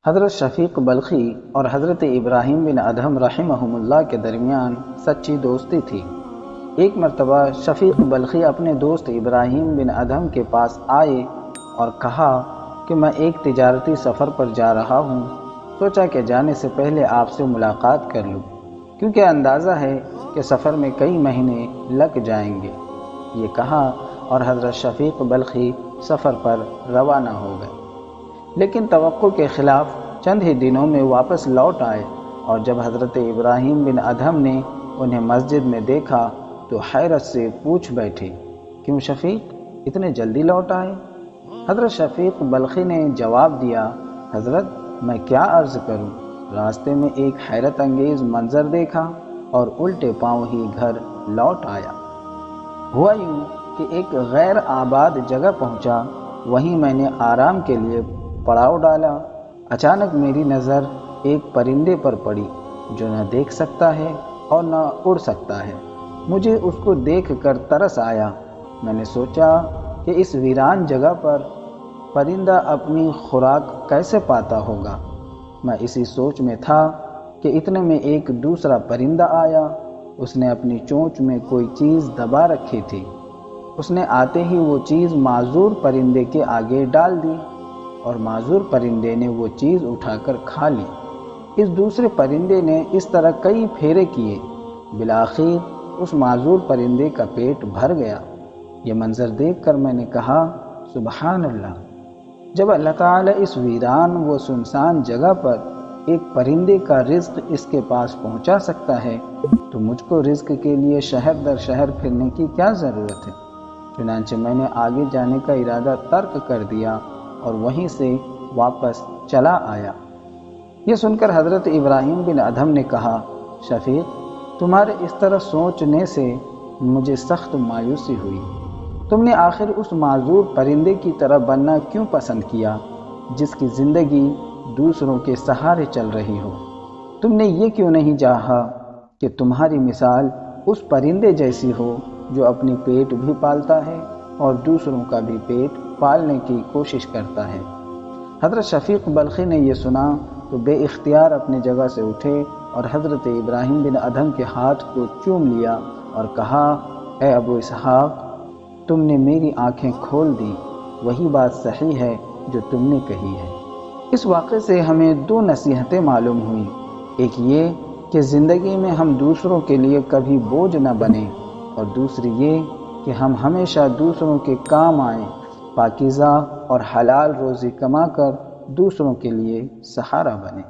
حضرت شفیق بلخی اور حضرت ابراہیم بن ادہم رحمہم اللہ کے درمیان سچی دوستی تھی۔ ایک مرتبہ شفیق بلخی اپنے دوست ابراہیم بن ادہم کے پاس آئے اور کہا کہ میں ایک تجارتی سفر پر جا رہا ہوں، سوچا کہ جانے سے پہلے آپ سے ملاقات کر لوں، کیونکہ اندازہ ہے کہ سفر میں کئی مہینے لگ جائیں گے۔ یہ کہا اور حضرت شفیق بلخی سفر پر روانہ ہو گئے، لیکن توقع کے خلاف چند ہی دنوں میں واپس لوٹ آئے، اور جب حضرت ابراہیم بن ادہم نے انہیں مسجد میں دیکھا تو حیرت سے پوچھ بیٹھے، کیوں شفیق اتنے جلدی لوٹ آئے؟ حضرت شفیق بلخی نے جواب دیا، حضرت میں کیا عرض کروں، راستے میں ایک حیرت انگیز منظر دیکھا اور الٹے پاؤں ہی گھر لوٹ آیا۔ ہوا یوں کہ ایک غیر آباد جگہ پہنچا، وہیں میں نے آرام کے لیے پڑاؤ ڈالا۔ اچانک میری نظر ایک پرندے پر پڑی جو نہ دیکھ سکتا ہے اور نہ اڑ سکتا ہے۔ مجھے اس کو دیکھ کر ترس آیا۔ میں نے سوچا کہ اس ویران جگہ پر پرندہ اپنی خوراک کیسے پاتا ہوگا۔ میں اسی سوچ میں تھا کہ اتنے میں ایک دوسرا پرندہ آیا۔ اس نے اپنی چونچ میں کوئی چیز دبا رکھی تھی۔ اس نے آتے ہی وہ چیز معذور پرندے کے آگے ڈال دی اور معذور پرندے نے وہ چیز اٹھا کر کھا لی۔ اس دوسرے پرندے نے اس طرح کئی پھیرے کیے، بالآخر اس معذور پرندے کا پیٹ بھر گیا۔ یہ منظر دیکھ کر میں نے کہا، سبحان اللہ، جب اللہ تعالیٰ اس ویران و سنسان جگہ پر ایک پرندے کا رزق اس کے پاس پہنچا سکتا ہے تو مجھ کو رزق کے لیے شہر در شہر پھرنے کی کیا ضرورت ہے؟ چنانچہ میں نے آگے جانے کا ارادہ ترک کر دیا اور وہیں سے واپس چلا آیا۔ یہ سن کر حضرت ابراہیم بن ادہم نے کہا، شفیق تمہارے اس طرح سوچنے سے مجھے سخت مایوسی ہوئی۔ تم نے آخر اس معذور پرندے کی طرح بننا کیوں پسند کیا جس کی زندگی دوسروں کے سہارے چل رہی ہو؟ تم نے یہ کیوں نہیں چاہا کہ تمہاری مثال اس پرندے جیسی ہو جو اپنی پیٹ بھی پالتا ہے اور دوسروں کا بھی پیٹ پالنے کی کوشش کرتا ہے؟ حضرت شفیق بلخی نے یہ سنا تو بے اختیار اپنی جگہ سے اٹھے اور حضرت ابراہیم بن ادہم کے ہاتھ کو چوم لیا اور کہا، اے ابو اسحاق، تم نے میری آنکھیں کھول دی، وہی بات صحیح ہے جو تم نے کہی ہے۔ اس واقعے سے ہمیں دو نصیحتیں معلوم ہوئیں، ایک یہ کہ زندگی میں ہم دوسروں کے لیے کبھی بوجھ نہ بنیں، اور دوسری یہ کہ ہم ہمیشہ دوسروں کے کام آئیں، پاکیزہ اور حلال روزی کما کر دوسروں کے لیے سہارا بنیں۔